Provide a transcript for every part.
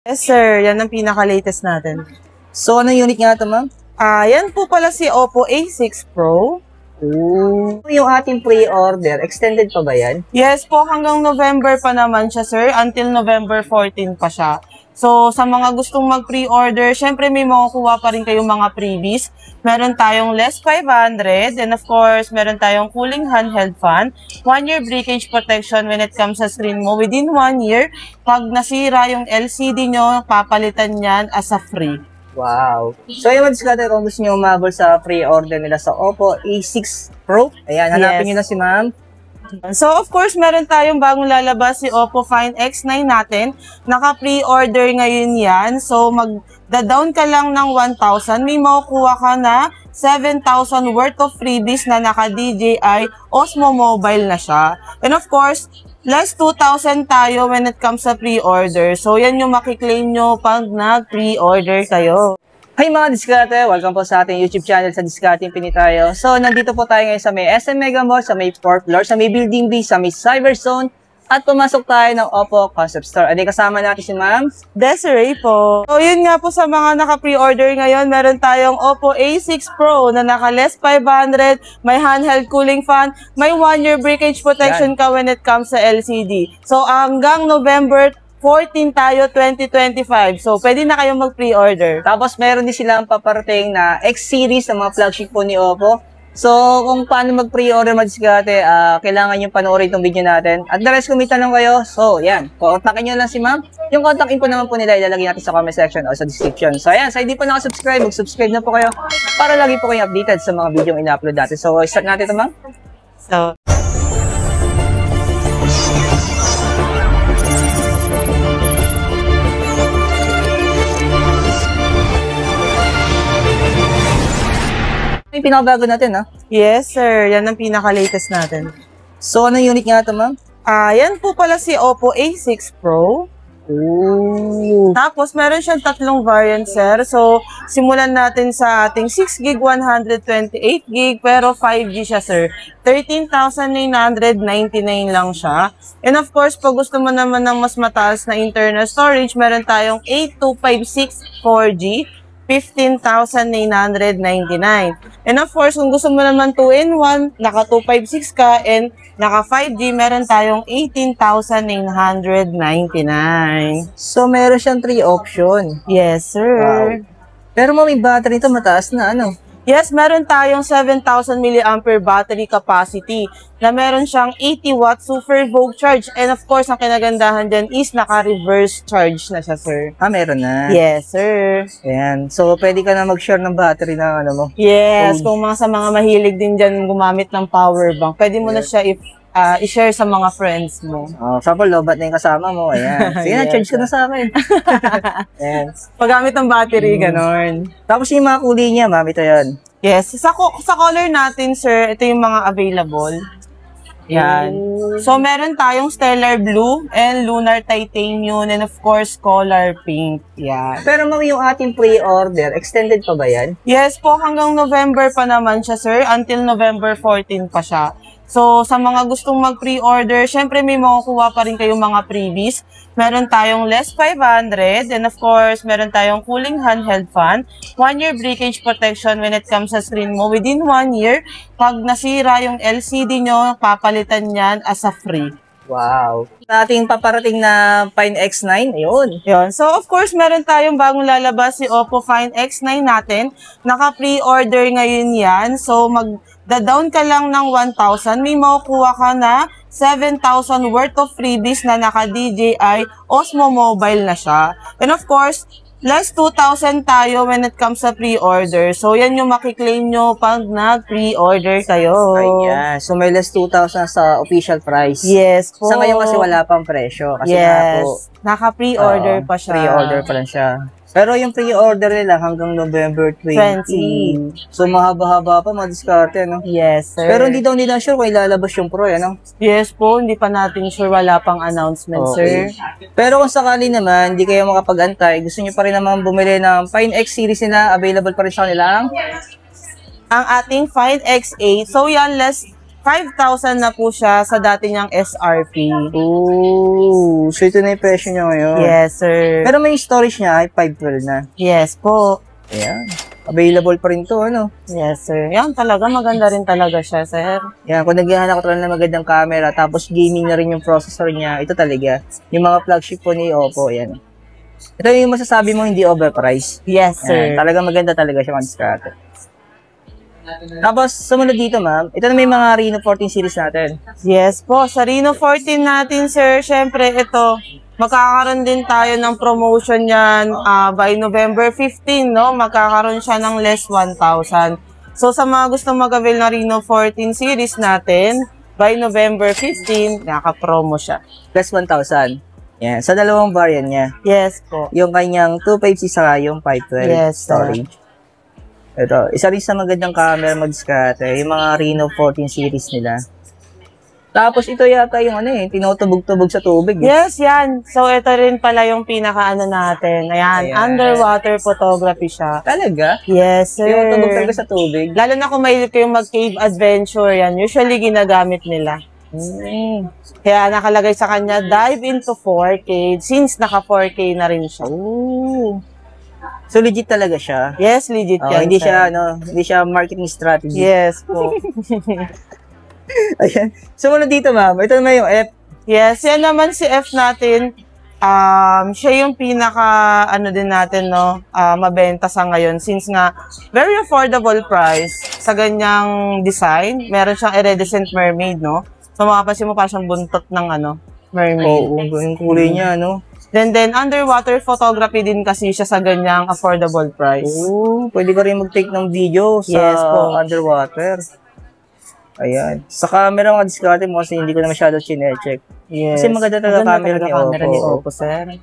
Yes, sir. Yan ang pinaka-latest natin. So, anong unit nga ito, ma'am? Yan po pala si Oppo A6 Pro. Yung ating pre-order, extended pa ba yan? Yes po, hanggang November pa naman siya, sir. Until November 14 pa siya. So, sa mga gustong mag-pre-order, syempre may makukuha pa rin kayong mga freebies. Meron tayong less 500, and of course, meron tayong cooling handheld fan, 1-year breakage protection when it comes sa screen mo. Within 1 year, pag nasira yung LCD nyo, papalitan yan as a free. Wow. So, yung madiskarte kung gusto nyo umabol sa pre-order nila sa Oppo A6 Pro. Ayan, hanapin nyo na si ma'am. So, of course, meron tayong bagong lalabas si Oppo Find X9 natin. Naka-pre-order ngayon yan. So, mag-down ka lang ng 1,000. May makukuha ka na 7,000 worth of freebies na naka-DJI Osmo Mobile na siya. And of course, less 2,000 tayo when it comes sa pre-order. So, yan yung makiklaim nyo pag nag-pre-order kayo. Hi mga diskarte! Welcome po sa ating YouTube channel sa Discarding Pinoy tayo. So, nandito po tayo ngayon sa may SM Mega Mall, sa may 4th floor, sa may Building B, sa may Cyberzone. At pumasok tayo ng Oppo Concept Store. Adi kasama natin si ma'am Desiree po. So, yun nga po sa mga naka-pre-order ngayon, meron tayong Oppo A6 Pro na naka-less 500, may handheld cooling fan, may 1-year breakage protection ka when it comes sa LCD. So, hanggang November 14 tayo, 2025. So, pwede na kayong mag-pre-order. Tapos, meron din silang paparating na X-series sa mga flagship po ni Oppo. So, kung paano mag-pre-order mga diskarte, kailangan nyo panoorin itong video natin. At the rest, kung may tanong kayo, so, yan. Kontakin nyo lang si ma'am. Yung contact info naman po nila, ilalagay natin sa comment section o sa description. So, ayan. Sa hindi po nakasubscribe, mag-subscribe na po kayo para lagi po kayong updated sa mga video yung ina-upload natin. So, start natin ito, ma'am. So, Yung pinakabago natin, ha? yes, sir. Yan ang pinaka-latest natin. So, anong unit nga ito, ma'am? Yan po pala si Oppo A6 Pro. Tapos, meron siyang tatlong variant, sir. So, simulan natin sa ating 6GB, 128GB, pero 5G siya, sir. 13,999 lang siya. And of course, pag gusto mo naman ng mas mataas na internal storage, meron tayong 8256 4G, 15,999. And of course, kung gusto mo naman 2-in-1, naka 256 ka, and naka 5G, meron tayong 18,999. So, meron siyang 3 option. Yes, sir. Wow. Pero may battery ito mataas na, ano? Yes, meron tayong 7,000 mAh battery capacity na meron siyang 80 watt super Vogue charge. And of course, ang kinagandahan dyan is naka-reverse charge na siya, sir. Meron na. Yes, sir. Ayan. So, pwede ka na mag-share ng battery na ano mo. Yes, kung sa mga mahilig din dyan gumamit ng power bank, pwede mo na siya i-share sa mga friends mo. Sample, lobat na yung kasama mo. Ayan. Sige na, charge ka na sa akin. Ayan. Paggamit ng battery, ganon. Tapos yung mga kulay niya, ma'am, ito yan. Yes, sa color natin, sir, ito yung mga available. Yan. So, meron tayong Stellar Blue and Lunar Titanium and of course, Color Pink. Yan. Pero ma'am, yung ating pre-order, extended pa ba yan? Yes po, hanggang November pa naman siya, sir. Until November 14 pa siya. So, sa mga gustong mag-pre-order, syempre may makukuha pa rin kayong mga freebies. Meron tayong less 500, and of course, meron tayong cooling handheld fan, 1-year breakage protection when it comes sa screen mo. Within 1 year, pag nasira yung LCD nyo, papalitan yan as a free. Wow. Sa ating paparating na Find X9, ayun. Yun. So, of course, meron tayong bagong lalabas si Oppo Find X9 natin. Naka-pre-order ngayon yan. So, mag-down ka lang ng 1,000. May makukuha ka na 7,000 worth of freebies na naka-DJI Osmo Mobile na siya. And of course, less 2,000 tayo when it comes sa pre-order. So, yan yung makiklaim nyo pag nag-pre-order kayo. Ayan. So, may less 2,000 sa official price. Yes po. Sa ngayon kasi wala pang presyo. Kasi yes. Naka-pre-order pa siya. Pre-order pa lang siya. Pero yung pre-order nila hanggang November 20. So, mahaba-haba pa mga diskarte, no? Yes, sir. Pero hindi daw nila sure kung ilalabas yung Pro, ano? Yes po, hindi pa natin sure. Wala pang announcement, sir. Pero kung sakali naman, hindi kayo makapag-antay, gusto nyo pa rin naman bumili ng Find X series nila, available pa rin sa kanila ang ating Find X8. So, yan, less 5,000 na po siya sa dati niyang SRP. Oh, so ito na yung presyo niya ngayon. Yes, sir. Pero may storage niya ay 512 na. Yes po. Ayan. Available pa rin to, ano? Yes, sir. Yan talaga, maganda rin talaga siya, sir. Yan, kung naghahanap ko talaga ng magandang camera, tapos gaming na rin yung processor niya, ito talaga. Yung mga flagship po ni Oppo, yan. Ito yung masasabi mo hindi overpriced. Yes, sir. Yan, talaga maganda talaga siya mag-discard. Tapos, sumunod dito, ma'am. Ito na may mga Reno 14 series natin. Yes po. Sa Reno 14 natin, sir, syempre ito, magkakaroon din tayo ng promotion yan by November 15, no? Magkakaroon siya ng less 1,000. So, sa mga gustong mag-avail na Reno 14 series natin, by November 15, naka-promo siya. Plus 1,000. Yan, sa dalawang variant niya. Yes po. Yung kanyang 256 saka yung 512 Yes, storage. Ito, isa rin sa magandang camera mag-discard, yung mga Reno 14 series nila. Tapos ito yata yung tinutubog-tubog sa tubig. Yes, yan. So, ito rin pala yung pinaka-ano natin. Ayan, underwater photography siya. Talaga? Yes, sir. Tinutubog talaga sa tubig. Lalo na kung mahilig kayong mag-cave adventure, yan. Usually, ginagamit nila. Kaya nakalagay sa kanya, dive into 4K, since naka 4K na rin siya. Ooh. So legit talaga siya. Yes, legit yan. Hindi siya hindi siya marketing strategy. Yes po. Ayan. So muna dito, ma'am. Ito naman yung F. Yes, yan naman si F natin. Siya yung pinaka din natin, no, mabenta sa ngayon since nga very affordable price sa ganyang design. Meron siyang iridescent mermaid, no. So makapansin mo pa siyang buntot ng mermaid. Oo, yung kulay niya, no. Then underwater photography din kasi siya sa ganyang affordable price. Oo, pwede ka rin mag-take ng video sa underwater. Ayan. Sa camera mga discard mo kasi hindi ko na masyado chinecheck. Yes. Kasi maganda talaga camera ni Oppo. Sir.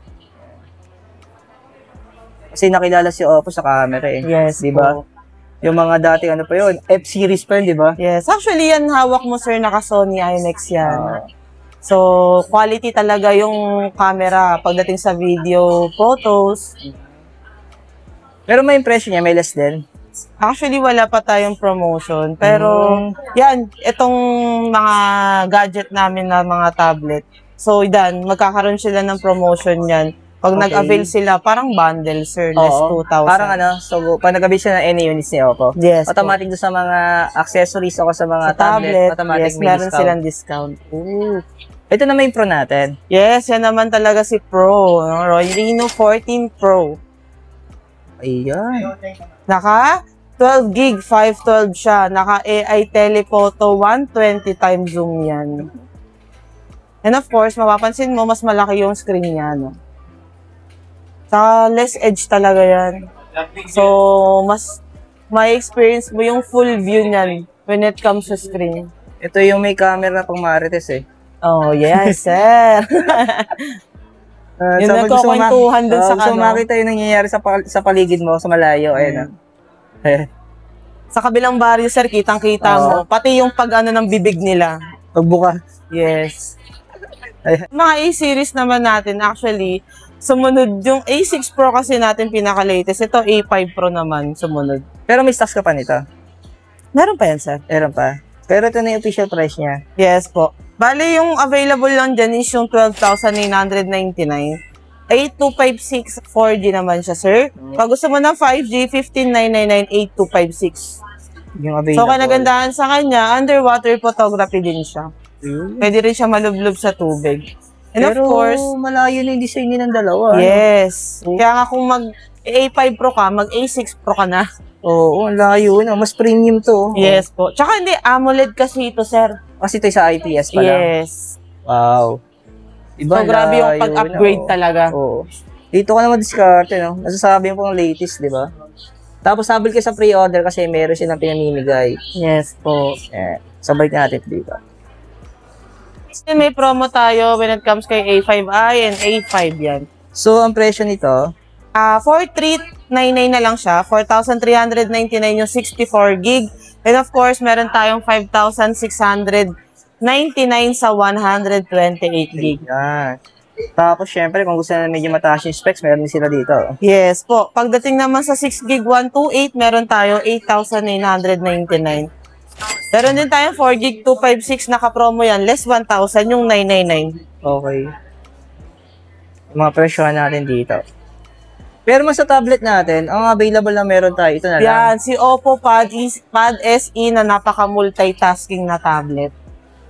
Kasi nakilala si Oppo sa camera eh. Yes, diba? Yung mga dati pa yun, F-series pa yun, diba? Yes. Actually, yan hawak mo, sir, naka Sony IMX yan. So, quality talaga yung camera pagdating sa video, photos. Pero may impression niya, may less din. Actually, wala pa tayong promotion. Pero, yan, itong mga gadget namin na mga tablet. So, yan, magkakaroon sila ng promotion yan. Pag nag-avail sila, parang bundle, sir, less 2,000. Parang so, pag nag-avail sila ng any units ni Oppo, yes, automatic doon sa mga accessories o sa mga tablet, automatic yes, meron silang discount. Ooh. Ito naman yung Pro natin. Yes, yan naman talaga si Pro. Reno 14 Pro. Ayan. Naka 12 gig, 512 siya. Naka AI telephoto, 120 times zoom yan. And of course, mapapansin mo, mas malaki yung screen niya, no? Saka less edge talaga yan. So, mas may experience mo yung full view niyan when it comes to screen. Ito yung may camera pang marites eh. Oh, yes, sir. Yung nagkakwentuhan dun sa so makita yung nangyayari sa paligid mo, sa malayo. Sa kabilang baryo, sir, kitang-kita mo. Pati yung pag-ano ng bibig nila. Pagbuka. Yes. Mga A-series naman natin, actually, sumunod yung A6 Pro kasi natin pinaka-latest. Ito, A5 Pro naman, sumunod. Pero may stocks ka pa nito? Meron pa yan, sir. Meron pa. Pero ito na yung official price niya. Yes po. Bale, yung available lang dyan is yung 12,999. 8256 4G naman siya, sir. Pag gusto mo ng 5G, 15,999, 8256. Yung available. So, kanagandahan sa kanya, underwater photography din siya. Pwede rin siya malublob sa tubig. And pero, of course, malayo na yung design niya ng dalawa. Yes. Kaya nga kung mag-A5 Pro ka, mag-A6 Pro ka na. Oo, layo na. Mas premium to. Yes po. Tsaka hindi, AMOLED kasi ito, sir. Kasi ito sa IPS pala. Yes. Wow. Iba, so, grabe yung pag-upgrade talaga. Oo. Dito ka naman discard, no? Nasasabi mo pong latest, di ba? Tapos sabi ka sa pre-order kasi meron silang pinamimigay. Yes po. Sabay natin dito. May promo tayo when it comes kay A5i and A5 yan. So, ang presyo nito? 4,399 na lang siya. 4,399 yung 64 gig. And of course, meron tayong 5,699 sa 128 gig. Yan. Tapos, syempre, kung gusto na medyo mataas yung specs, meron din sila dito. Yes po. Pagdating naman sa 6 gig 128, meron tayo 8,999. Meron din tayong 4GB 256 naka-promo yan. Less 1,000 yung 999. Okay. Mga presyohan natin dito. Pero mas sa tablet natin, ang available na meron tayo, ito na lang. Yan, si Oppo Pad SE na napaka-multitasking na tablet.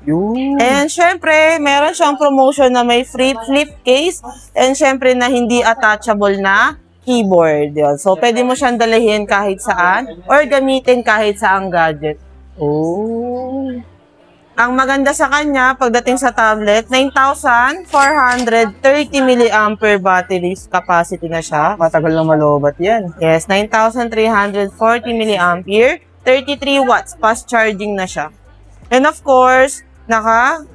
Yun. And syempre, meron siyang promotion na may free flip case and syempre na hindi attachable na keyboard. Yun. So, pwede mo siyang dalahin kahit saan or gamitin kahit saang gadget. Oh. Ang maganda sa kanya, pagdating sa tablet, 9,430 mAh battery capacity na siya. Matagal na malobat yan. Yes, 9,340 mAh, 33 watts, fast charging na siya. And of course, naka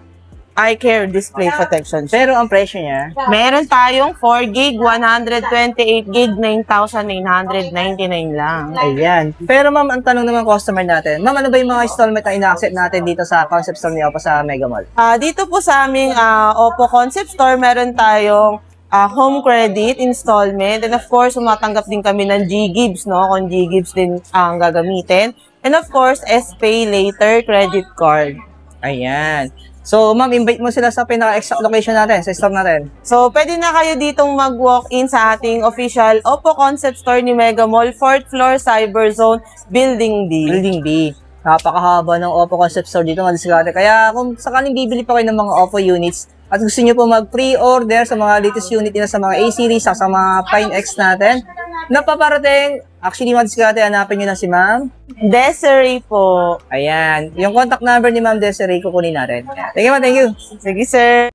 eye care display protection siya. Pero ang presyo niya, Meron tayong 4GB, 128GB, 9,999 lang. ayan. Pero ma'am, ang tanong naman customer natin, ma'am, ano ba yung mga installment na ina-accept natin dito sa concept store ni Oppo sa Mega Mall? Dito po sa aming Oppo Concept Store, meron tayong home credit installment. And of course, umatanggap din kami ng G-Gibbs, no? Kung G-Gibbs din ang gagamitin. And of course, S-Pay Later credit card. Ayan. So, ma'am, invite mo sila sa pinaka-exact location natin, sa store natin. So, pwede na kayo ditong mag-walk-in sa ating official Oppo Concept Store ni Mega Mall, 4th floor, Cyberzone, Building D. Building B. Napakahaba ng Oppo Concept Store dito, mga diskarte. Kaya kung sakaling bibili pa kayo ng mga Oppo units at gusto niyo po mag-pre-order sa mga latest unit nila sa mga A-series, sa mga Fine X natin, napaparating, actually, mga diskarte, hanapin nyo na si ma'am Desiree po. Ayan. Yung contact number ni Ma'am Desiree, kukunin natin. Thank you, ma'am. Thank you. Sige, sir.